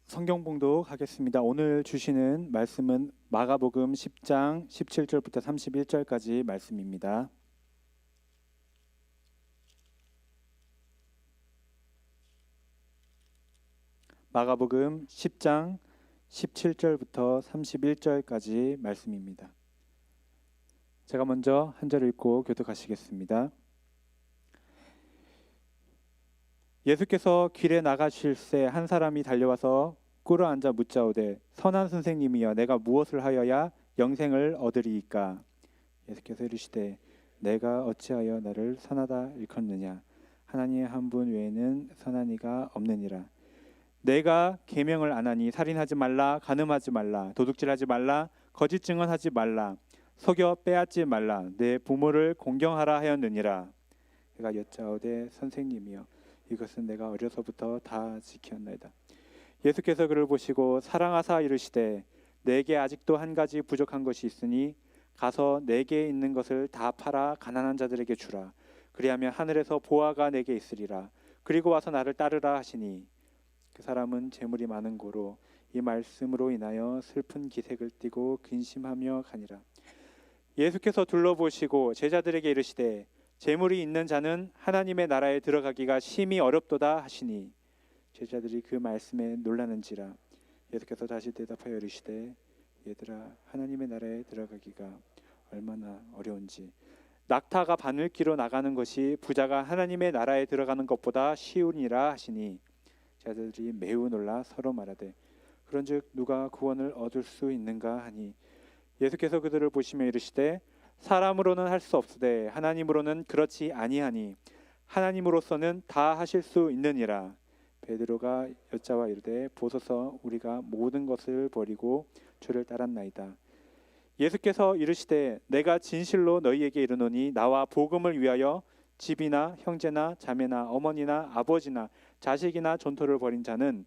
성경 봉독 하겠습니다. 오늘 주시는 말씀은 마가복음 10장 17절부터 31절까지 말씀입니다. 마가복음 10장 17절부터 31절까지 말씀입니다. 제가 먼저 한 절 읽고 교독하시겠습니다. 예수께서 길에 나가실새 한 사람이 달려와서 꿇어 앉아 묻자오되 선한 선생님이여 내가 무엇을 하여야 영생을 얻으리이까? 예수께서 이르시되 내가 어찌하여 나를 선하다 일컫느냐? 하나님 한 분 외에는 선한 이가 없느니라. 내가 계명을 안 하니 살인하지 말라, 간음하지 말라, 도둑질하지 말라, 거짓 증언하지 말라, 속여 빼앗지 말라, 내 부모를 공경하라 하였느니라. 그가 여짜오되 선생님이여 이것은 내가 어려서부터 다 지켰나이다. 예수께서 그를 보시고 사랑하사 이르시되 내게 아직도 한 가지 부족한 것이 있으니 가서 내게 있는 것을 다 팔아 가난한 자들에게 주라. 그리하면 하늘에서 보화가 내게 있으리라. 그리고 와서 나를 따르라 하시니 그 사람은 재물이 많은 고로 이 말씀으로 인하여 슬픈 기색을 띠고 근심하며 가니라. 예수께서 둘러보시고 제자들에게 이르시되 재물이 있는 자는 하나님의 나라에 들어가기가 심히 어렵도다 하시니 제자들이 그 말씀에 놀라는지라. 예수께서 다시 대답하여 이르시되 얘들아 하나님의 나라에 들어가기가 얼마나 어려운지 낙타가 바늘기로 나가는 것이 부자가 하나님의 나라에 들어가는 것보다 쉬우니라 하시니 제자들이 매우 놀라 서로 말하되 그런즉 누가 구원을 얻을 수 있는가 하니 예수께서 그들을 보시며 이르시되 사람으로는 할 수 없으되 하나님으로는 그렇지 아니하니 하나님으로서는 다 하실 수 있느니라. 베드로가 여짜와 이르되 보소서 우리가 모든 것을 버리고 주를 따랐나이다. 예수께서 이르시되 내가 진실로 너희에게 이르노니 나와 복음을 위하여 집이나 형제나 자매나 어머니나 아버지나 자식이나 존토를 벌인 자는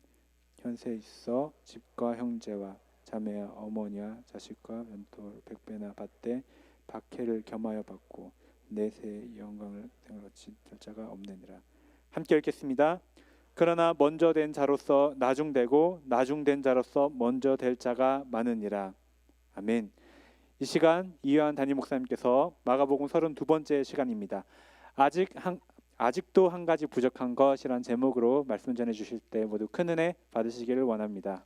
현세 있어 집과 형제와 자매와 어머니와 자식과 면토를 100배나 받되 박해를 겸하여 받고 내세의 영광을 얻지 될 자가 없느니라. 함께 읽겠습니다. 그러나 먼저 된 자로서 나중되고 나중된 자로서 먼저 될 자가 많으니라. 아멘. 이 시간 이요한 담임 목사님께서 마가복음 32번째 시간입니다. 아직도 한 가지 부족한 것이란 제목으로 말씀 전해 주실 때 모두 큰 은혜 받으시기를 원합니다.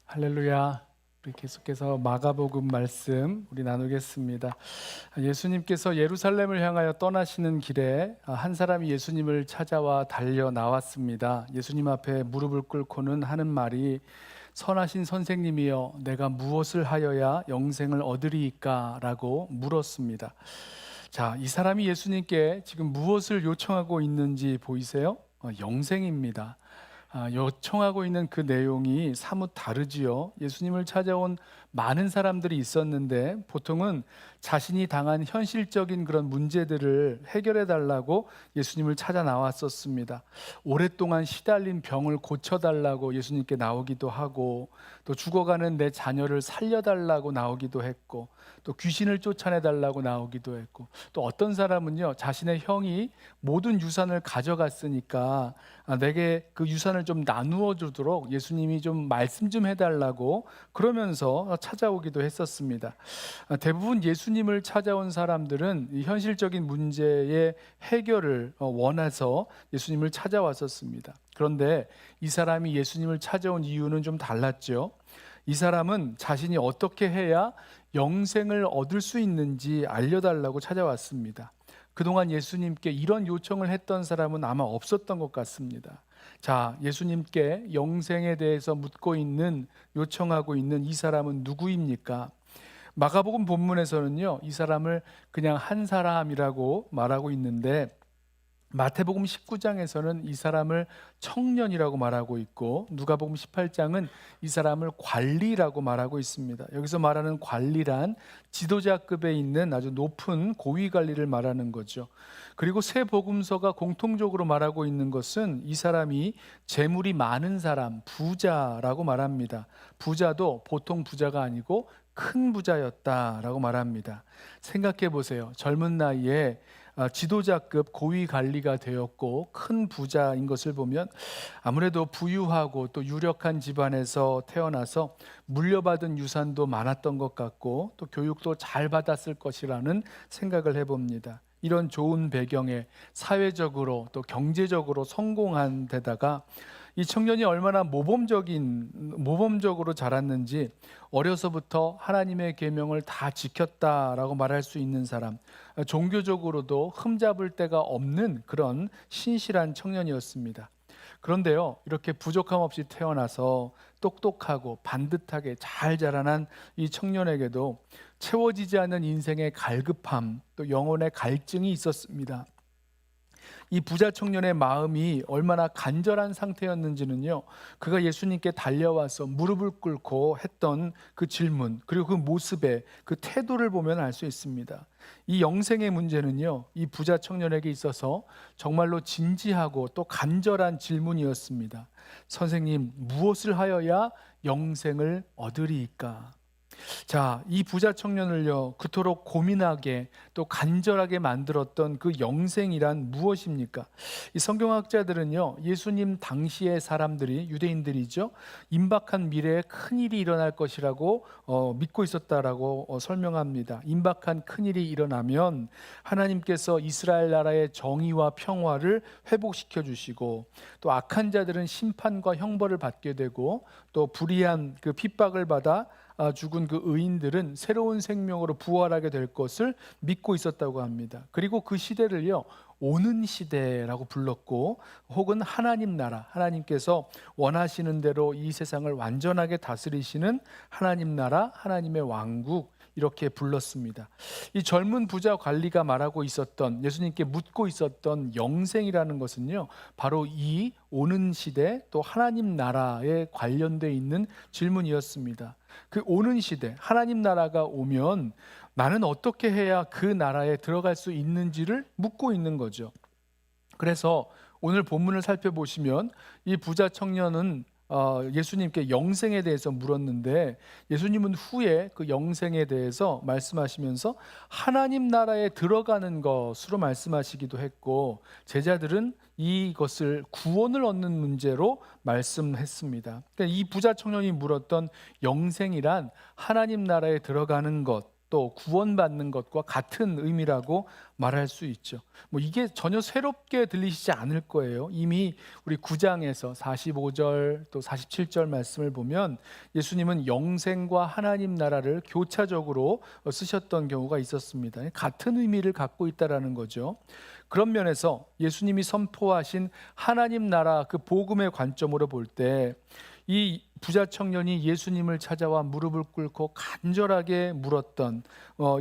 할렐루야. 우리 계속해서 마가복음 말씀 우리 나누겠습니다. 예수님께서 예루살렘을 향하여 떠나시는 길에 한 사람이 예수님을 찾아와 달려 나왔습니다. 예수님 앞에 무릎을 꿇고는 하는 말이 선하신 선생님이여 내가 무엇을 하여야 영생을 얻으리이까? 라고 물었습니다. 자, 이 사람이 예수님께 지금 무엇을 요청하고 있는지 보이세요? 영생입니다. 요청하고 있는 그 내용이 사뭇 다르지요. 예수님을 찾아온 많은 사람들이 있었는데 보통은 자신이 당한 현실적인 그런 문제들을 해결해 달라고 예수님을 찾아 나왔었습니다. 오랫동안 시달린 병을 고쳐달라고 예수님께 나오기도 하고, 또 죽어가는 내 자녀를 살려달라고 나오기도 했고, 또 귀신을 쫓아내달라고 나오기도 했고, 또 어떤 사람은요 자신의 형이 모든 유산을 가져갔으니까 내게 그 유산을 좀 나누어 주도록 예수님이 좀 말씀 좀 해달라고 그러면서 찾아오기도 했었습니다. 대부분 예수님을 찾아온 사람들은 이 현실적인 문제의 해결을 원해서 예수님을 찾아왔었습니다. 그런데 이 사람이 예수님을 찾아온 이유는 좀 달랐죠. 이 사람은 자신이 어떻게 해야 영생을 얻을 수 있는지 알려달라고 찾아왔습니다. 그동안 예수님께 이런 요청을 했던 사람은 아마 없었던 것 같습니다. 자, 예수님께 영생에 대해서 묻고 있는, 요청하고 있는 이 사람은 누구입니까? 마가복음 본문에서는요, 이 사람을 그냥 한 사람이라고 말하고 있는데 마태복음 19장에서는 이 사람을 청년이라고 말하고 있고 누가복음 18장은 이 사람을 관리라고 말하고 있습니다. 여기서 말하는 관리란 지도자급에 있는 아주 높은 고위 관리를 말하는 거죠. 그리고 세 복음서가 공통적으로 말하고 있는 것은 이 사람이 재물이 많은 사람, 부자라고 말합니다. 부자도 보통 부자가 아니고 큰 부자였다라고 말합니다. 생각해 보세요. 젊은 나이에 지도자급 고위 관리가 되었고 큰 부자인 것을 보면 아무래도 부유하고 또 유력한 집안에서 태어나서 물려받은 유산도 많았던 것 같고 또 교육도 잘 받았을 것이라는 생각을 해봅니다. 이런 좋은 배경에 사회적으로 또 경제적으로 성공한 데다가 이 청년이 얼마나 모범적으로 자랐는지 어려서부터 하나님의 계명을 다 지켰다라고 말할 수 있는 사람, 종교적으로도 흠잡을 데가 없는 그런 신실한 청년이었습니다. 그런데요, 이렇게 부족함 없이 태어나서 똑똑하고 반듯하게 잘 자라난 이 청년에게도 채워지지 않은 인생의 갈급함, 또 영혼의 갈증이 있었습니다. 이 부자 청년의 마음이 얼마나 간절한 상태였는지는요, 그가 예수님께 달려와서 무릎을 꿇고 했던 그 질문, 그리고 그 모습의 그 태도를 보면 알 수 있습니다. 이 영생의 문제는요, 이 부자 청년에게 있어서 정말로 진지하고 또 간절한 질문이었습니다. 선생님, 무엇을 하여야 영생을 얻으리이까? 자, 이 부자 청년을요, 그토록 고민하게 또 간절하게 만들었던 그 영생이란 무엇입니까? 이 성경학자들은요, 예수님 당시의 사람들이, 유대인들이죠, 임박한 미래에 큰 일이 일어날 것이라고 믿고 있었다라고 설명합니다. 임박한 큰 일이 일어나면 하나님께서 이스라엘 나라의 정의와 평화를 회복시켜 주시고, 또 악한 자들은 심판과 형벌을 받게 되고, 또 불의한 그 핍박을 받아 죽은 그 의인들은 새로운 생명으로 부활하게 될 것을 믿고 있었다고 합니다. 그리고 그 시대를요, 오는 시대라고 불렀고, 혹은 하나님 나라, 하나님께서 원하시는 대로 이 세상을 완전하게 다스리시는 하나님 나라, 하나님의 왕국, 이렇게 불렀습니다. 이 젊은 부자 관리가 말하고 있었던, 예수님께 묻고 있었던 영생이라는 것은요, 바로 이 오는 시대 또 하나님 나라에 관련되어 있는 질문이었습니다. 그 오는 시대, 하나님 나라가 오면 나는 어떻게 해야 그 나라에 들어갈 수 있는지를 묻고 있는 거죠. 그래서 오늘 본문을 살펴보시면 이 부자 청년은 예수님께 영생에 대해서 물었는데, 예수님은 후에 그 영생에 대해서 말씀하시면서 하나님 나라에 들어가는 것으로 말씀하시기도 했고, 제자들은 이것을 구원을 얻는 문제로 말씀했습니다. 그러니까 이 부자 청년이 물었던 영생이란 하나님 나라에 들어가는 것, 또 구원받는 것과 같은 의미라고 말할 수 있죠. 이게 전혀 새롭게 들리시지 않을 거예요. 이미 우리 9장에서 45절 또 47절 말씀을 보면 예수님은 영생과 하나님 나라를 교차적으로 쓰셨던 경우가 있었습니다. 같은 의미를 갖고 있다라는 거죠. 그런 면에서 예수님이 선포하신 하나님 나라 그 복음의 관점으로 볼 때 이 부자 청년이 예수님을 찾아와 무릎을 꿇고 간절하게 물었던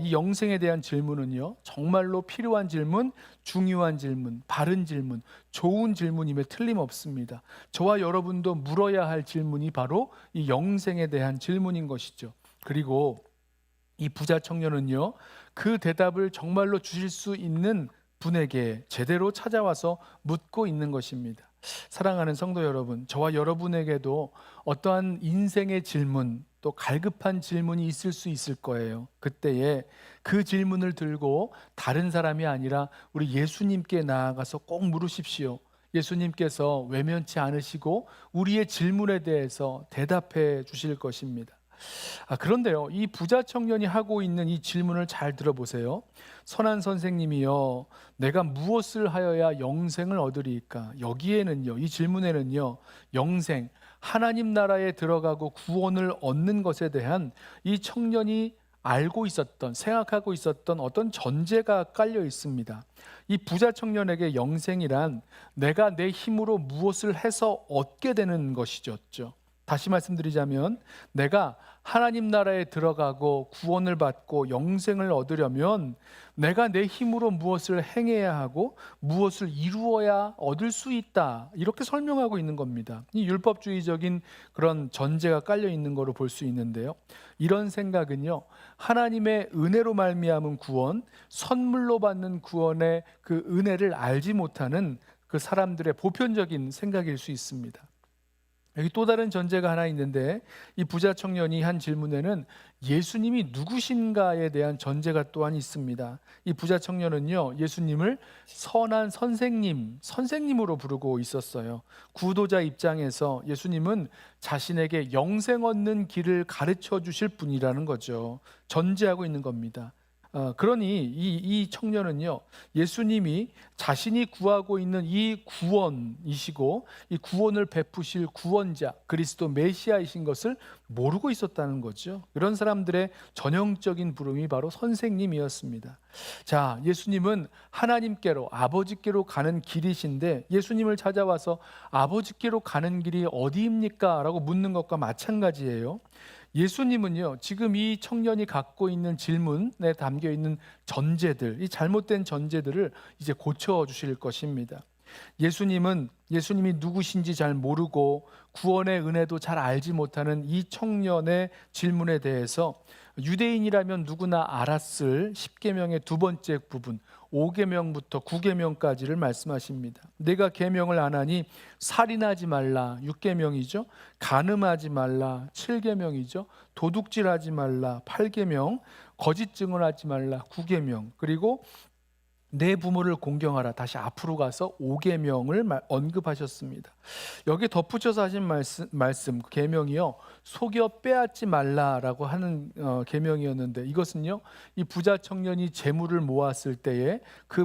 이 영생에 대한 질문은요, 정말로 필요한 질문, 중요한 질문, 바른 질문, 좋은 질문임에 틀림없습니다. 저와 여러분도 물어야 할 질문이 바로 이 영생에 대한 질문인 것이죠. 그리고 이 부자 청년은요, 그 대답을 정말로 주실 수 있는 분에게 제대로 찾아와서 묻고 있는 것입니다. 사랑하는 성도 여러분, 저와 여러분에게도 어떠한 인생의 질문, 또 갈급한 질문이 있을 수 있을 거예요. 그때에 그 질문을 들고 다른 사람이 아니라 우리 예수님께 나아가서 꼭 물으십시오. 예수님께서 외면치 않으시고 우리의 질문에 대해서 대답해 주실 것입니다. 그런데요, 이 부자 청년이 하고 있는 이 질문을 잘 들어보세요. 선한 선생님이여, 내가 무엇을 하여야 영생을 얻으리이까? 여기에는요, 이 질문에는요, 영생, 하나님 나라에 들어가고 구원을 얻는 것에 대한 이 청년이 알고 있었던, 생각하고 있었던 어떤 전제가 깔려 있습니다. 이 부자 청년에게 영생이란 내가 내 힘으로 무엇을 해서 얻게 되는 것이죠. 다시 말씀드리자면, 내가 하나님 나라에 들어가고 구원을 받고 영생을 얻으려면 내가 내 힘으로 무엇을 행해야 하고 무엇을 이루어야 얻을 수 있다, 이렇게 설명하고 있는 겁니다. 이 율법주의적인 그런 전제가 깔려 있는 거로 볼 수 있는데요, 이런 생각은요, 하나님의 은혜로 말미암은 구원, 선물로 받는 구원의 그 은혜를 알지 못하는 그 사람들의 보편적인 생각일 수 있습니다. 여기 또 다른 전제가 하나 있는데, 이 부자 청년이 한 질문에는 예수님이 누구신가에 대한 전제가 또한 있습니다. 이 부자 청년은요, 예수님을 선한 선생님으로 부르고 있었어요. 구도자 입장에서 예수님은 자신에게 영생 얻는 길을 가르쳐 주실 분이라는 거죠. 전제하고 있는 겁니다. 그러니 이 청년은요, 예수님이 자신이 구하고 있는 이 구원이시고 이 구원을 베푸실 구원자 그리스도 메시아이신 것을 모르고 있었다는 거죠. 이런 사람들의 전형적인 부름이 바로 선생님이었습니다. 자, 예수님은 하나님께로, 아버지께로 가는 길이신데, 예수님을 찾아와서 아버지께로 가는 길이 어디입니까? 라고 묻는 것과 마찬가지예요. 예수님은요, 지금 이 청년이 갖고 있는 질문에 담겨 있는 전제들, 이 잘못된 전제들을 이제 고쳐 주실 것입니다. 예수님이 누구신지 잘 모르고 구원의 은혜도 잘 알지 못하는 이 청년의 질문에 대해서 유대인이라면 누구나 알았을 10계명의 두 번째 부분 5계명부터 9계명까지를 말씀하십니다. 내가 계명을 안 하니 살인하지 말라 6계명이죠. 간음하지 말라 7계명이죠. 도둑질하지 말라 8계명, 거짓 증언하지 말라 9계명, 그리고 내 부모를 공경하라 다시 앞으로 가서 5계명을 언급하셨습니다. 여기 덧붙여서 하신 말씀 계명이요, 속여 빼앗지 말라라고 하는 계명이었는데, 이것은요, 이 부자 청년이 재물을 모았을 때에 그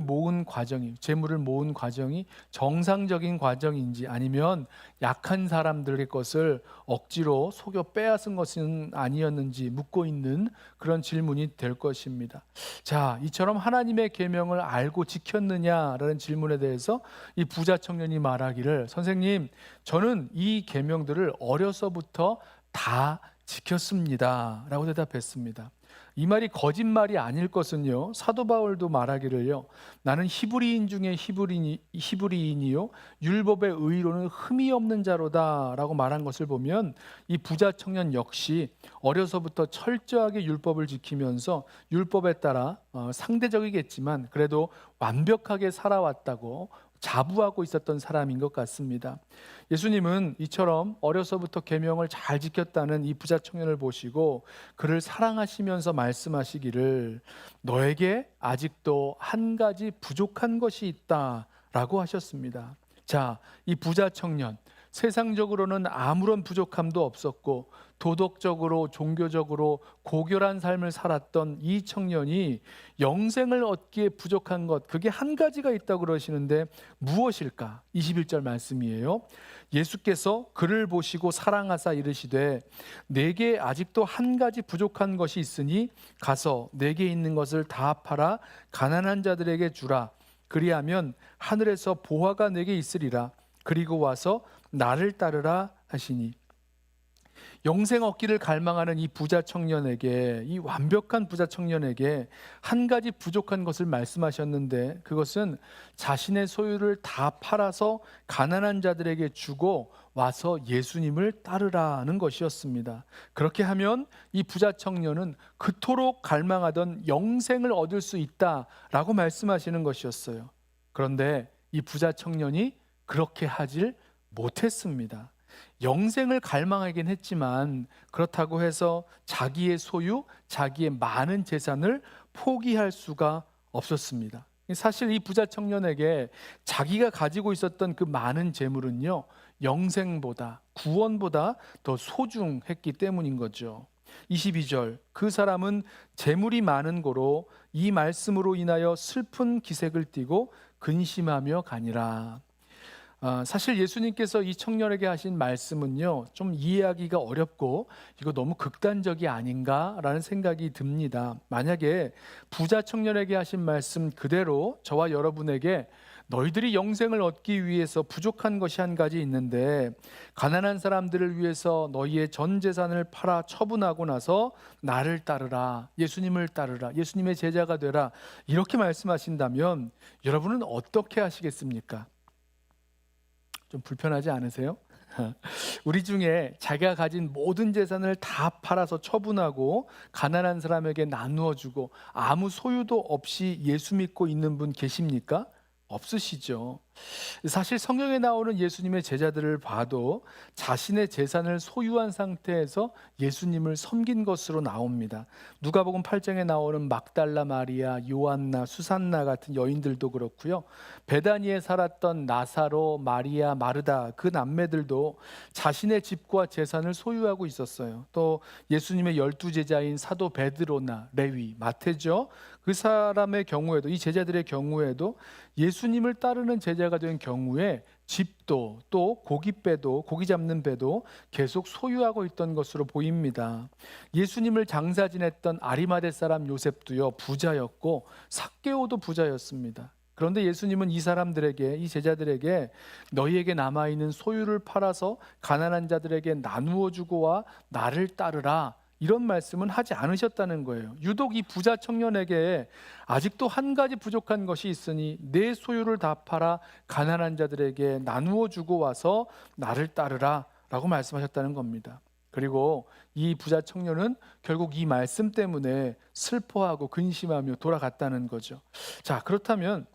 재물을 모은 과정이 정상적인 과정인지 아니면 약한 사람들의 것을 억지로 속여 빼앗은 것은 아니었는지 묻고 있는 그런 질문이 될 것입니다. 자, 이처럼 하나님의 계명을 알고 지켰느냐라는 질문에 대해서 이 부자 청년이 말하기를, 선생님, 저는 이 계명들을 어려서부터 다 지켰습니다 라고 대답했습니다. 이 말이 거짓말이 아닐 것은요, 사도 바울도 말하기를요, 나는 히브리인 중에 히브리인이요 율법의 의로는 흠이 없는 자로다 라고 말한 것을 보면, 이 부자 청년 역시 어려서부터 철저하게 율법을 지키면서 율법에 따라 상대적이겠지만 그래도 완벽하게 살아왔다고 자부하고 있었던 사람인 것 같습니다. 예수님은 이처럼 어려서부터 계명을 잘 지켰다는 이 부자 청년을 보시고 그를 사랑하시면서 말씀하시기를, 너에게 아직도 한 가지 부족한 것이 있다라고 하셨습니다. 자, 이 부자 청년, 세상적으로는 아무런 부족함도 없었고 도덕적으로 종교적으로 고결한 삶을 살았던 이 청년이 영생을 얻기에 부족한 것, 그게 한 가지가 있다고 그러시는데 무엇일까? 21절 말씀이에요. 예수께서 그를 보시고 사랑하사 이르시되, 내게 아직도 한 가지 부족한 것이 있으니 가서 내게 있는 것을 다 팔아 가난한 자들에게 주라. 그리하면 하늘에서 보화가 내게 있으리라. 그리고 와서 나를 따르라 하시니. 영생 얻기를 갈망하는 이 부자 청년에게, 이 완벽한 부자 청년에게 한 가지 부족한 것을 말씀하셨는데, 그것은 자신의 소유를 다 팔아서 가난한 자들에게 주고 와서 예수님을 따르라는 것이었습니다. 그렇게 하면 이 부자 청년은 그토록 갈망하던 영생을 얻을 수 있다라고 말씀하시는 것이었어요. 그런데 이 부자 청년이 그렇게 하질 못했습니다. 영생을 갈망하긴 했지만 그렇다고 해서 자기의 소유, 자기의 많은 재산을 포기할 수가 없었습니다. 사실 이 부자 청년에게 자기가 가지고 있었던 그 많은 재물은요, 영생보다, 구원보다 더 소중했기 때문인 거죠. 22절, 그 사람은 재물이 많은 고로 이 말씀으로 인하여 슬픈 기색을 띠고 근심하며 가니라. 사실 예수님께서 이 청년에게 하신 말씀은요, 좀 이해하기가 어렵고 이거 너무 극단적이 아닌가라는 생각이 듭니다. 만약에 부자 청년에게 하신 말씀 그대로 저와 여러분에게, 너희들이 영생을 얻기 위해서 부족한 것이 한 가지 있는데 가난한 사람들을 위해서 너희의 전 재산을 팔아 처분하고 나서 나를 따르라, 예수님을 따르라, 예수님의 제자가 되라, 이렇게 말씀하신다면 여러분은 어떻게 하시겠습니까? 좀 불편하지 않으세요? 우리 중에 자기가 가진 모든 재산을 다 팔아서 처분하고 가난한 사람에게 나누어 주고 아무 소유도 없이 예수 믿고 있는 분 계십니까? 없으시죠. 사실 성경에 나오는 예수님의 제자들을 봐도 자신의 재산을 소유한 상태에서 예수님을 섬긴 것으로 나옵니다. 누가복음 8장에 나오는 막달라 마리아, 요한나, 수산나 같은 여인들도 그렇고요. 베다니에 살았던 나사로, 마리아, 마르다 그 남매들도 자신의 집과 재산을 소유하고 있었어요. 또 예수님의 12제자인 사도 베드로나 레위, 마태죠. 그 사람의 경우에도, 이 제자들의 경우에도 예수님을 따르는 제자가 된 경우에 집도 또 고깃배도, 고기 잡는 배도 계속 소유하고 있던 것으로 보입니다. 예수님을 장사 지냈던 아리마대 사람 요셉도요, 부자였고 삭개오도 부자였습니다. 그런데 예수님은 이 사람들에게, 이 제자들에게 너희에게 남아있는 소유를 팔아서 가난한 자들에게 나누어 주고와 나를 따르라, 이런 말씀은 하지 않으셨다는 거예요. 유독 이 부자 청년에게 아직도 한 가지 부족한 것이 있으니 내 소유를 다 팔아 가난한 자들에게 나누어 주고 와서 나를 따르라 라고 말씀하셨다는 겁니다. 그리고 이 부자 청년은 결국 이 말씀 때문에 슬퍼하고 근심하며 돌아갔다는 거죠. 자, 그렇다면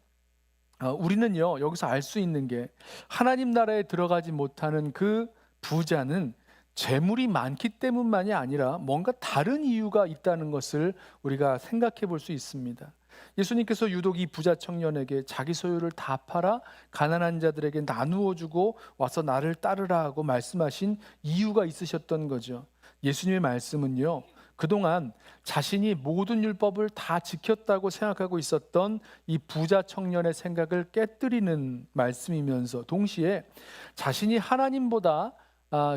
우리는요, 여기서 알 수 있는 게 하나님 나라에 들어가지 못하는 그 부자는 재물이 많기 때문만이 아니라 뭔가 다른 이유가 있다는 것을 우리가 생각해 볼 수 있습니다. 예수님께서 유독 이 부자 청년에게 자기 소유를 다 팔아 가난한 자들에게 나누어 주고 와서 나를 따르라 하고 말씀하신 이유가 있으셨던 거죠. 예수님의 말씀은요, 그동안 자신이 모든 율법을 다 지켰다고 생각하고 있었던 이 부자 청년의 생각을 깨뜨리는 말씀이면서 동시에 자신이 하나님보다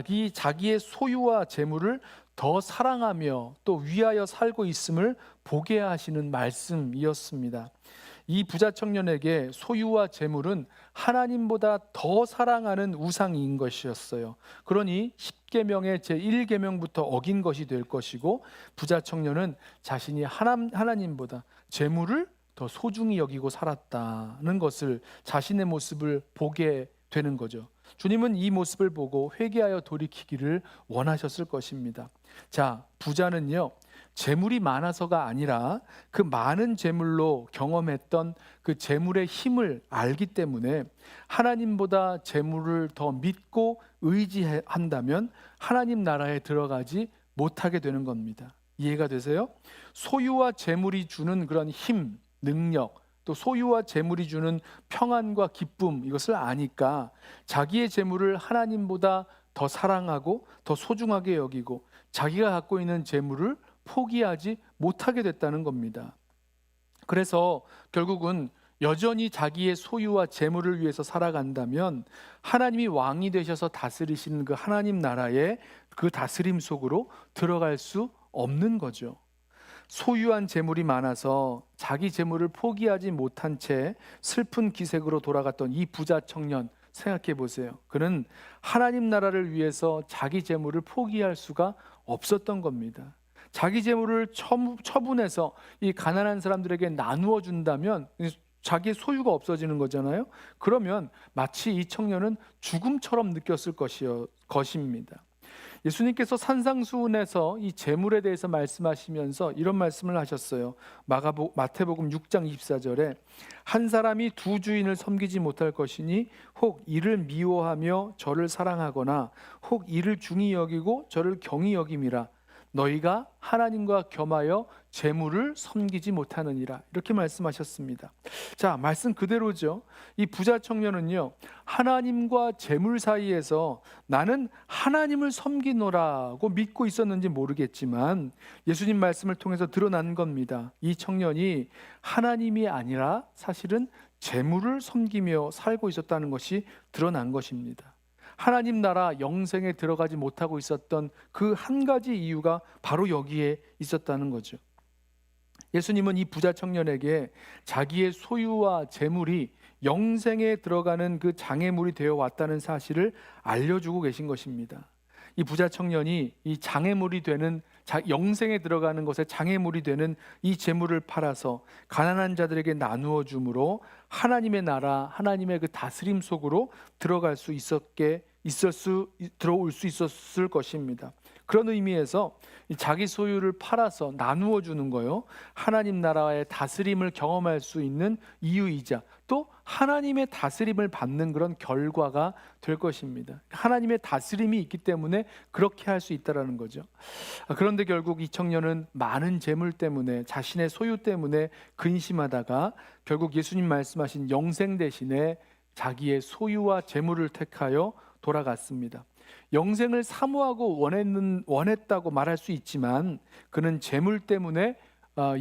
이 자기의 소유와 재물을 더 사랑하며 또 위하여 살고 있음을 보게 하시는 말씀이었습니다. 이 부자 청년에게 소유와 재물은 하나님보다 더 사랑하는 우상인 것이었어요. 그러니 10계명의 제1계명부터 어긴 것이 될 것이고, 부자 청년은 자신이 하나님보다 재물을 더 소중히 여기고 살았다는 것을, 자신의 모습을 보게 되는 거죠. 주님은 이 모습을 보고 회개하여 돌이키기를 원하셨을 것입니다. 자, 부자는요, 재물이 많아서가 아니라 그 많은 재물로 경험했던 그 재물의 힘을 알기 때문에 하나님보다 재물을 더 믿고 의지한다면 하나님 나라에 들어가지 못하게 되는 겁니다. 이해가 되세요? 소유와 재물이 주는 그런 힘, 능력, 또 소유와 재물이 주는 평안과 기쁨, 이것을 아니까 자기의 재물을 하나님보다 더 사랑하고 더 소중하게 여기고 자기가 갖고 있는 재물을 포기하지 못하게 됐다는 겁니다. 그래서 결국은 여전히 자기의 소유와 재물을 위해서 살아간다면 하나님이 왕이 되셔서 다스리시는 그 하나님 나라의 그 다스림 속으로 들어갈 수 없는 거죠. 소유한 재물이 많아서 자기 재물을 포기하지 못한 채 슬픈 기색으로 돌아갔던 이 부자 청년, 생각해 보세요. 그는 하나님 나라를 위해서 자기 재물을 포기할 수가 없었던 겁니다. 자기 재물을 처분해서 이 가난한 사람들에게 나누어 준다면 자기의 소유가 없어지는 거잖아요. 그러면 마치 이 청년은 죽음처럼 느꼈을 것입니다. 예수님께서 산상수훈에서 이 재물에 대해서 말씀하시면서 이런 말씀을 하셨어요. 마태복음 6장 24절에 한 사람이 두 주인을 섬기지 못할 것이니 혹 이를 미워하며 저를 사랑하거나 혹 이를 중히 여기고 저를 경히 여김이라. 너희가 하나님과 겸하여 재물을 섬기지 못하느니라, 이렇게 말씀하셨습니다. 자, 말씀 그대로죠. 이 부자 청년은요, 하나님과 재물 사이에서 나는 하나님을 섬기노라고 믿고 있었는지 모르겠지만 예수님 말씀을 통해서 드러난 겁니다. 이 청년이 하나님이 아니라 사실은 재물을 섬기며 살고 있었다는 것이 드러난 것입니다. 하나님 나라 영생에 들어가지 못하고 있었던 그 한 가지 이유가 바로 여기에 있었다는 거죠. 예수님은 이 부자 청년에게 자기의 소유와 재물이 영생에 들어가는 그 장애물이 되어 왔다는 사실을 알려주고 계신 것입니다. 이 부자 청년이 이 장애물이 되는, 영생에 들어가는 것에 장애물이 되는 이 재물을 팔아서 가난한 자들에게 나누어 줌으로 하나님의 나라, 하나님의 그 다스림 속으로 들어올 수 있었을 것입니다. 그런 의미에서 이 자기 소유를 팔아서 나누어 주는 거요, 하나님 나라의 다스림을 경험할 수 있는 이유이자 또 하나님의 다스림을 받는 그런 결과가 될 것입니다. 하나님의 다스림이 있기 때문에 그렇게 할 수 있다라는 거죠. 그런데 결국 이 청년은 많은 재물 때문에, 자신의 소유 때문에 근심하다가 결국 예수님 말씀하신 영생 대신에 자기의 소유와 재물을 택하여 돌아갔습니다. 영생을 사모하고 원했다고 말할 수 있지만 그는 재물 때문에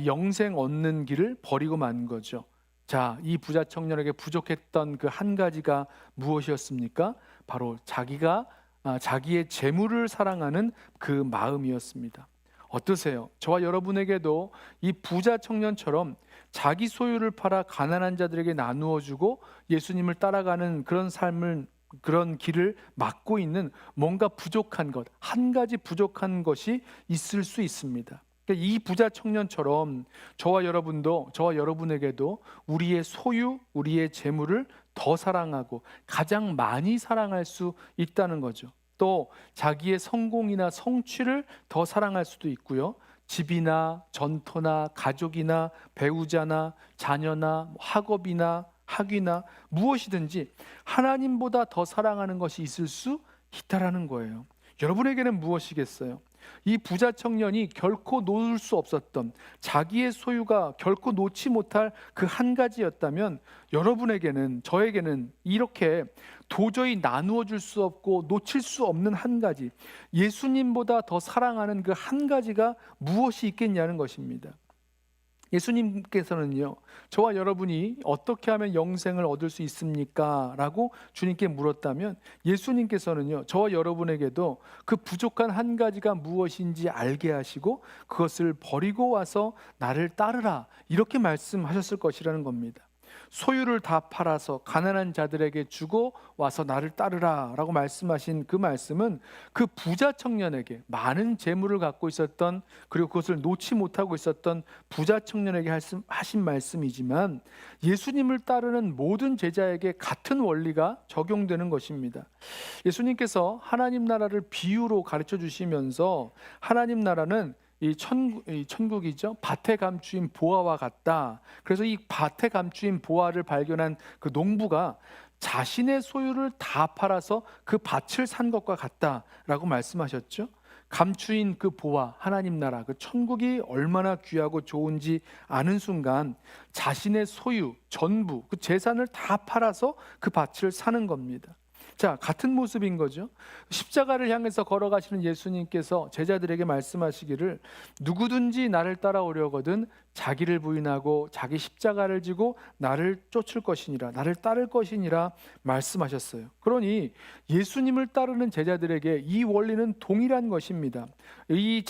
영생 얻는 길을 버리고 만 거죠. 자, 이 부자 청년에게 부족했던 그 한 가지가 무엇이었습니까? 바로 자기의 재물을 사랑하는 그 마음이었습니다. 어떠세요? 저와 여러분에게도 이 부자 청년처럼 자기 소유를 팔아 가난한 자들에게 나누어 주고 예수님을 따라가는 그런 길을 막고 있는 뭔가 부족한 것, 한 가지 부족한 것이 있을 수 있습니다. 이 부자 청년처럼 저와 여러분에게도 우리의 소유, 우리의 재물을 더 사랑하고 가장 많이 사랑할 수 있다는 거죠. 또 자기의 성공이나 성취를 더 사랑할 수도 있고요. 집이나 전토나 가족이나 배우자나 자녀나 학업이나 학위나 무엇이든지 하나님보다 더 사랑하는 것이 있을 수 있다라는 거예요. 여러분에게는 무엇이겠어요? 이 부자 청년이 결코 놓을 수 없었던 자기의 소유가 결코 놓지 못할 그 한 가지였다면 여러분에게는, 저에게는 이렇게 도저히 나누어 줄 수 없고 놓칠 수 없는 한 가지, 예수님보다 더 사랑하는 그 한 가지가 무엇이 있겠냐는 것입니다. 예수님께서는요, 저와 여러분이 어떻게 하면 영생을 얻을 수 있습니까? 라고 주님께 물었다면 예수님께서는요, 저와 여러분에게도 그 부족한 한 가지가 무엇인지 알게 하시고 그것을 버리고 와서 나를 따르라, 이렇게 말씀하셨을 것이라는 겁니다. 소유를 다 팔아서 가난한 자들에게 주고 와서 나를 따르라 라고 말씀하신 그 말씀은 그 부자 청년에게, 많은 재물을 갖고 있었던, 그리고 그것을 놓지 못하고 있었던 부자 청년에게 하신 말씀이지만 예수님을 따르는 모든 제자에게 같은 원리가 적용되는 것입니다. 예수님께서 하나님 나라를 비유로 가르쳐 주시면서 하나님 나라는 이 천국이죠. 밭에 감추인 보화와 같다. 그래서 이 밭에 감추인 보화를 발견한 그 농부가 자신의 소유를 다 팔아서 그 밭을 산 것과 같다라고 말씀하셨죠. 감추인 그 보화, 하나님 나라, 그 천국이 얼마나 귀하고 좋은지 아는 순간 자신의 소유, 전부, 그 재산을 다 팔아서 그 밭을 사는 겁니다. 자, 같은 모습인 거죠. 십자가를 향해서 걸어가시는 예수님께서 제자들에게 말씀하시기를 누구든지 나를 따라오려거든 자기를 부인하고 자기 십자가를 지고 나를 쫓을 것이니라, 나를 따를 것이니라 말씀하셨어요. 그러니 예수님을 따르는 제자들에게 이 원리는 동일한 것입니다. 이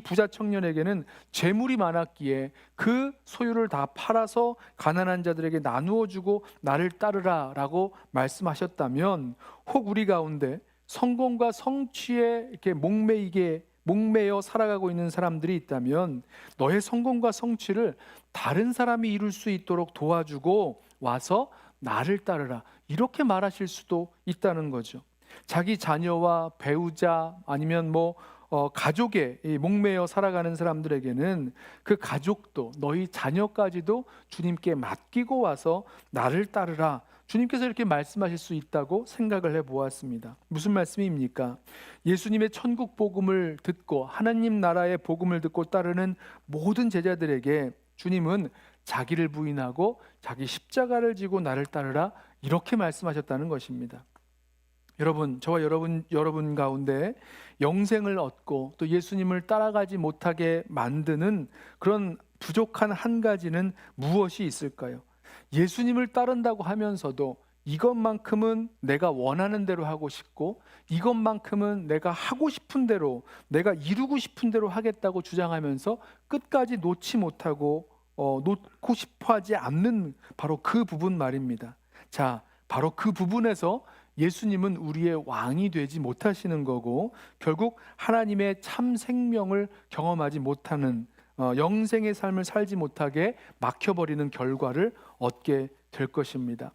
부자 청년에게는 재물이 많았기에 그 소유를 다 팔아서 가난한 자들에게 나누어 주고 나를 따르라 라고 말씀하셨다면, 혹 우리 가운데 성공과 성취에 이렇게 목매여 살아가고 있는 사람들이 있다면 너의 성공과 성취를 다른 사람이 이룰 수 있도록 도와주고 와서 나를 따르라, 이렇게 말하실 수도 있다는 거죠. 자기 자녀와 배우자 아니면 가족에 목매여 살아가는 사람들에게는 그 가족도, 너희 자녀까지도 주님께 맡기고 와서 나를 따르라, 주님께서 이렇게 말씀하실 수 있다고 생각을 해보았습니다. 무슨 말씀입니까? 예수님의 천국 복음을 듣고 하나님 나라의 복음을 듣고 따르는 모든 제자들에게 주님은 자기를 부인하고 자기 십자가를 지고 나를 따르라, 이렇게 말씀하셨다는 것입니다. 여러분, 저와 여러분 가운데 영생을 얻고 또 예수님을 따라가지 못하게 만드는 그런 부족한 한 가지는 무엇이 있을까요? 예수님을 따른다고 하면서도 이것만큼은 내가 원하는 대로 하고 싶고 이것만큼은 내가 하고 싶은 대로, 내가 이루고 싶은 대로 하겠다고 주장하면서 끝까지 놓고 싶어 하지 않는 바로 그 부분 말입니다. 자, 바로 그 부분에서 예수님은 우리의 왕이 되지 못하시는 거고 결국 하나님의 참 생명을 경험하지 못하는, 영생의 삶을 살지 못하게 막혀버리는 결과를 얻게 될 것입니다.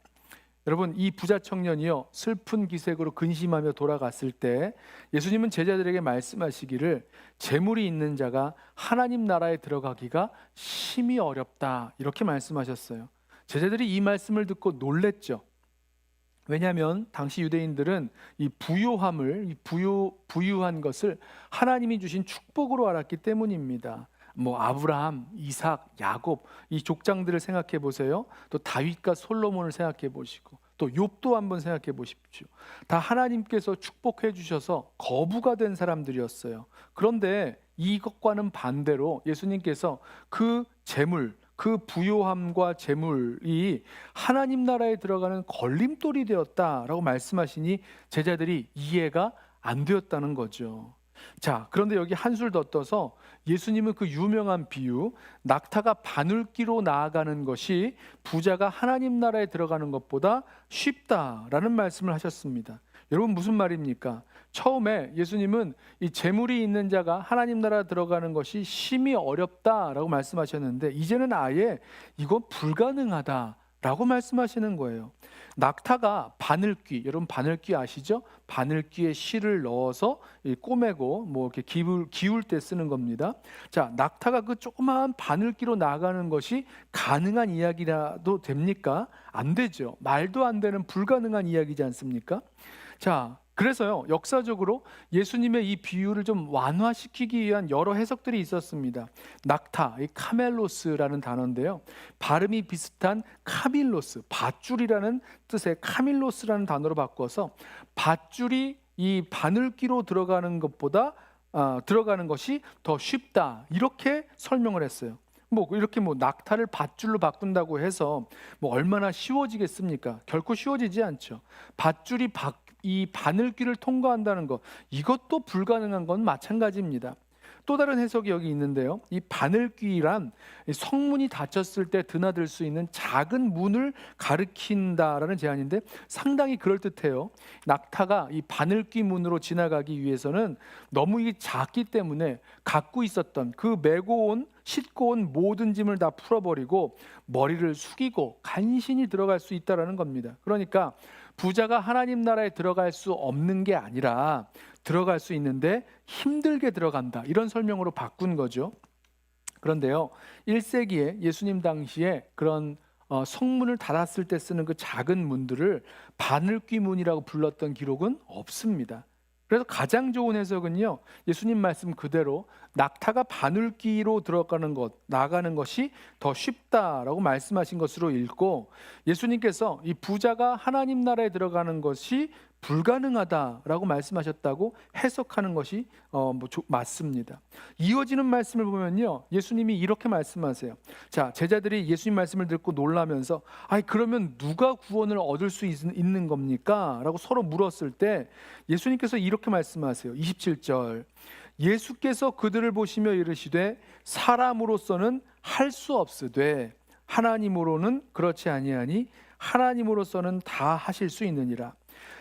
여러분, 이 부자 청년이요 슬픈 기색으로 근심하며 돌아갔을 때 예수님은 제자들에게 말씀하시기를 재물이 있는 자가 하나님 나라에 들어가기가 심히 어렵다 이렇게 말씀하셨어요. 제자들이 이 말씀을 듣고 놀랬죠. 왜냐하면 당시 유대인들은 이 부요함을 부유한 것을 하나님이 주신 축복으로 알았기 때문입니다. 뭐 아브라함, 이삭, 야곱 이 족장들을 생각해 보세요. 또 다윗과 솔로몬을 생각해 보시고 또 욥도 한번 생각해 보십시오. 다 하나님께서 축복해 주셔서 거부가 된 사람들이었어요. 그런데 이것과는 반대로 예수님께서 그 재물, 그 부요함과 재물이 하나님 나라에 들어가는 걸림돌이 되었다라고 말씀하시니 제자들이 이해가 안 되었다는 거죠. 자, 그런데 여기 한술 더 떠서 예수님은 그 유명한 비유, 낙타가 바늘귀로 나아가는 것이 부자가 하나님 나라에 들어가는 것보다 쉽다라는 말씀을 하셨습니다. 여러분, 무슨 말입니까? 처음에 예수님은 이 재물이 있는 자가 하나님 나라 들어가는 것이 심히 어렵다라고 말씀하셨는데 이제는 아예 이건 불가능하다라고 말씀하시는 거예요. 낙타가 바늘귀, 여러분 바늘귀 아시죠? 바늘귀에 실을 넣어서 꼬매고 뭐 이렇게 기울 때 쓰는 겁니다. 자, 낙타가 그 조그마한 바늘귀로 나가는 것이 가능한 이야기라도 됩니까? 안 되죠. 말도 안 되는 불가능한 이야기지 않습니까? 자, 그래서요 역사적으로 예수님의 이 비유를 좀 완화시키기 위한 여러 해석들이 있었습니다. 낙타, 이 카멜로스라는 단어인데요, 발음이 비슷한 카밀로스, 밧줄이라는 뜻의 카밀로스라는 단어로 바꿔서 밧줄이 이 바늘귀로 들어가는 것보다 들어가는 것이 더 쉽다 이렇게 설명을 했어요. 뭐 이렇게 뭐 낙타를 밧줄로 바꾼다고 해서 뭐 얼마나 쉬워지겠습니까? 결코 쉬워지지 않죠. 밧줄이 이 바늘귀를 통과한다는 것, 이것도 불가능한 건 마찬가지입니다. 또 다른 해석이 여기 있는데요, 이 바늘귀란 성문이 닫혔을 때 드나들 수 있는 작은 문을 가리킨다라는 제안인데 상당히 그럴듯해요. 낙타가 이 바늘귀 문으로 지나가기 위해서는 너무 이게 작기 때문에 갖고 있었던 그 싣고 온 모든 짐을 다 풀어버리고 머리를 숙이고 간신히 들어갈 수 있다라는 겁니다. 그러니까 부자가 하나님 나라에 들어갈 수 없는 게 아니라 들어갈 수 있는데 힘들게 들어간다, 이런 설명으로 바꾼 거죠. 그런데요 1세기에 예수님 당시에 그런 성문을 닫았을 때 쓰는 그 작은 문들을 바늘귀 문이라고 불렀던 기록은 없습니다. 그래서 가장 좋은 해석은요, 예수님 말씀 그대로 낙타가 바늘귀로 나가는 것이 더 쉽다라고 말씀하신 것으로 읽고, 예수님께서 이 부자가 하나님 나라에 들어가는 것이 불가능하다라고 말씀하셨다고 해석하는 것이 맞습니다. 이어지는 말씀을 보면요, 예수님이 이렇게 말씀하세요. 자, 제자들이 예수님 말씀을 듣고 놀라면서 아니 그러면 누가 구원을 얻을 수 있는 겁니까? 라고 서로 물었을 때 예수님께서 이렇게 말씀하세요. 27절, 예수께서 그들을 보시며 이르시되 사람으로서는 할 수 없으되 하나님으로는 그렇지 아니하니 하나님으로서는 다 하실 수 있느니라.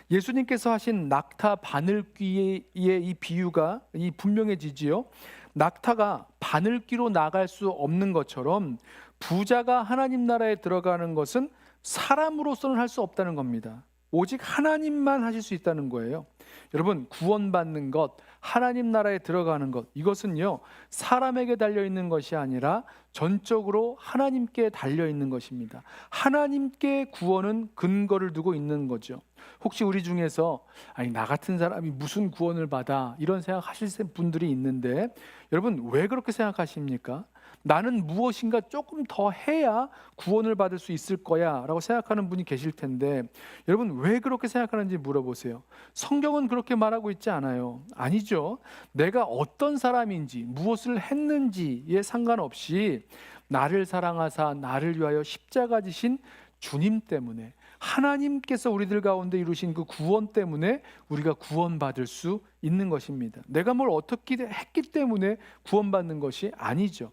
예수님께서 하신 낙타 바늘귀의 이 비유가 분명해지지요. 낙타가 바늘귀로 나갈 수 없는 것처럼 부자가 하나님 나라에 들어가는 것은 사람으로서는 할 수 없다는 겁니다. 오직 하나님만 하실 수 있다는 거예요. 여러분, 구원받는 것, 하나님 나라에 들어가는 것, 이것은요 사람에게 달려있는 것이 아니라 전적으로 하나님께 달려있는 것입니다. 하나님께 구원은 근거를 두고 있는 거죠. 혹시 우리 중에서 아니 나 같은 사람이 무슨 구원을 받아, 이런 생각하실 분들이 있는데, 여러분 왜 그렇게 생각하십니까? 나는 무엇인가 조금 더 해야 구원을 받을 수 있을 거야 라고 생각하는 분이 계실 텐데, 여러분 왜 그렇게 생각하는지 물어보세요. 성경은 그렇게 말하고 있지 않아요. 아니죠. 내가 어떤 사람인지 무엇을 했는지에 상관없이 나를 사랑하사 나를 위하여 십자가 지신 주님 때문에, 하나님께서 우리들 가운데 이루신 그 구원 때문에 우리가 구원받을 수 있는 것입니다. 내가 뭘 어떻게 했기 때문에 구원받는 것이 아니죠.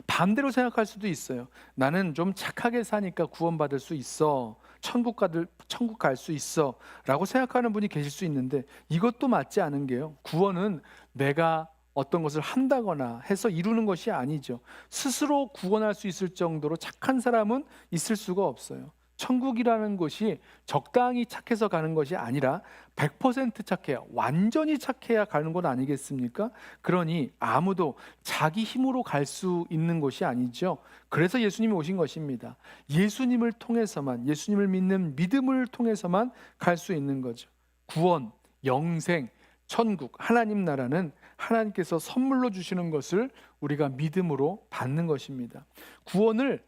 반대로 생각할 수도 있어요. 나는 좀 착하게 사니까 구원받을 수 있어, 천국 갈 수 있어 라고 생각하는 분이 계실 수 있는데, 이것도 맞지 않은 게요, 구원은 내가 어떤 것을 한다거나 해서 이루는 것이 아니죠. 스스로 구원할 수 있을 정도로 착한 사람은 있을 수가 없어요. 천국이라는 곳이 적당히 착해서 가는 것이 아니라 100% 착해야, 완전히 착해야 가는 것 아니겠습니까? 그러니 아무도 자기 힘으로 갈 수 있는 곳이 아니죠. 그래서 예수님이 오신 것입니다. 예수님을 통해서만, 예수님을 믿는 믿음을 통해서만 갈 수 있는 거죠. 구원, 영생, 천국, 하나님 나라는 하나님께서 선물로 주시는 것을 우리가 믿음으로 받는 것입니다. 구원을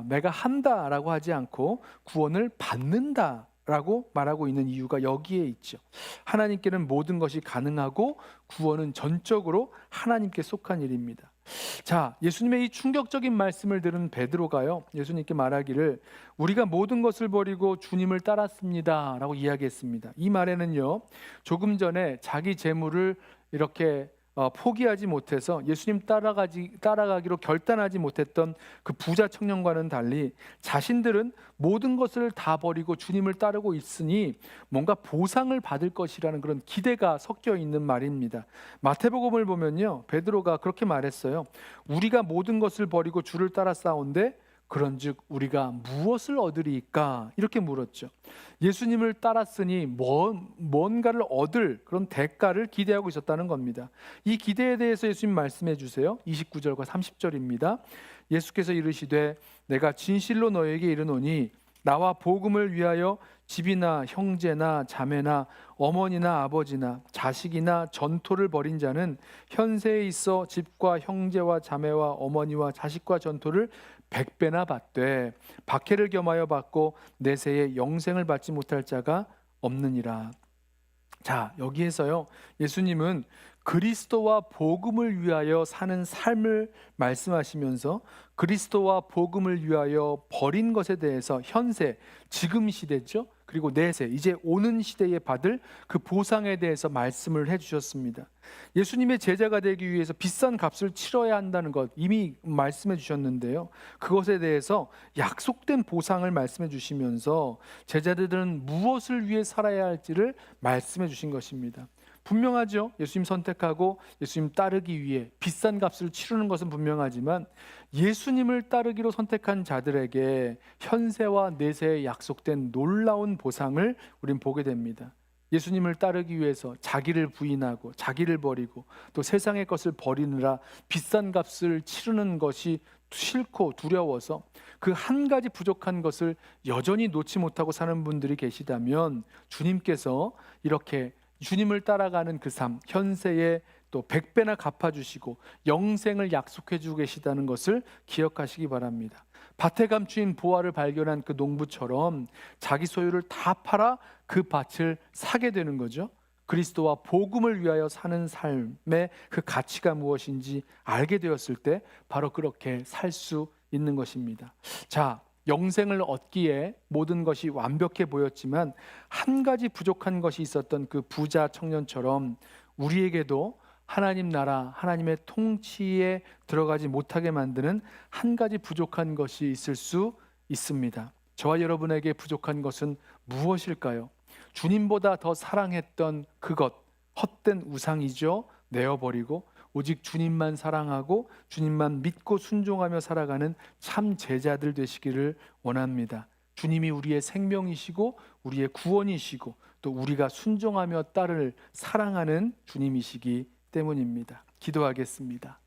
내가 한다라고 하지 않고 구원을 받는다라고 말하고 있는 이유가 여기에 있죠. 하나님께는 모든 것이 가능하고 구원은 전적으로 하나님께 속한 일입니다. 자, 예수님의 이 충격적인 말씀을 들은 베드로가요, 예수님께 말하기를 우리가 모든 것을 버리고 주님을 따랐습니다 라고 이야기했습니다. 이 말에는요, 조금 전에 자기 재물을 이렇게 포기하지 못해서 예수님 따라가기로 결단하지 못했던 그 부자 청년과는 달리 자신들은 모든 것을 다 버리고 주님을 따르고 있으니 뭔가 보상을 받을 것이라는 그런 기대가 섞여 있는 말입니다. 마태복음을 보면요, 베드로가 그렇게 말했어요. 우리가 모든 것을 버리고 주를 따라 싸운데 그런즉 우리가 무엇을 얻으리이까? 이렇게 물었죠. 예수님을 따랐으니 뭔가를 얻을 그런 대가를 기대하고 있었다는 겁니다. 이 기대에 대해서 예수님 말씀해 주세요. 29절과 30절입니다. 예수께서 이르시되 내가 진실로 너에게 이르노니 나와 복음을 위하여 집이나 형제나 자매나 어머니나 아버지나 자식이나 전토를 벌인 자는 현세에 있어 집과 형제와 자매와 어머니와 자식과 전토를 100배나 받되 박해를 겸하여 받고 내세에 영생을 받지 못할 자가 없느니라. 자, 여기에서요, 예수님은 그리스도와 복음을 위하여 사는 삶을 말씀하시면서 그리스도와 복음을 위하여 버린 것에 대해서 현세, 지금 시대죠, 그리고 내세, 이제 오는 시대에 받을 그 보상에 대해서 말씀을 해주셨습니다. 예수님의 제자가 되기 위해서 비싼 값을 치러야 한다는 것 이미 말씀해 주셨는데요, 그것에 대해서 약속된 보상을 말씀해 주시면서 제자들은 무엇을 위해 살아야 할지를 말씀해 주신 것입니다. 분명하죠. 예수님 선택하고 예수님 따르기 위해 비싼 값을 치르는 것은 분명하지만 예수님을 따르기로 선택한 자들에게 현세와 내세에 약속된 놀라운 보상을 우린 보게 됩니다. 예수님을 따르기 위해서 자기를 부인하고 자기를 버리고 또 세상의 것을 버리느라 비싼 값을 치르는 것이 싫고 두려워서 그 한 가지 부족한 것을 여전히 놓지 못하고 사는 분들이 계시다면 주님께서 이렇게 주님을 따라가는 그 삶, 현세에 또 100배나 갚아주시고 영생을 약속해 주고 계시다는 것을 기억하시기 바랍니다. 밭에 감추인 보화를 발견한 그 농부처럼 자기 소유를 다 팔아 그 밭을 사게 되는 거죠. 그리스도와 복음을 위하여 사는 삶의 그 가치가 무엇인지 알게 되었을 때 바로 그렇게 살 수 있는 것입니다. 자, 영생을 얻기에 모든 것이 완벽해 보였지만 한 가지 부족한 것이 있었던 그 부자 청년처럼 우리에게도 하나님 나라, 하나님의 통치에 들어가지 못하게 만드는 한 가지 부족한 것이 있을 수 있습니다. 저와 여러분에게 부족한 것은 무엇일까요? 주님보다 더 사랑했던 그것, 헛된 우상이죠. 내어버리고 오직 주님만 사랑하고 주님만 믿고 순종하며 살아가는 참 제자들 되시기를 원합니다. 주님이 우리의 생명이시고 우리의 구원이시고 또 우리가 순종하며 따를 사랑하는 주님이시기 때문입니다. 기도하겠습니다.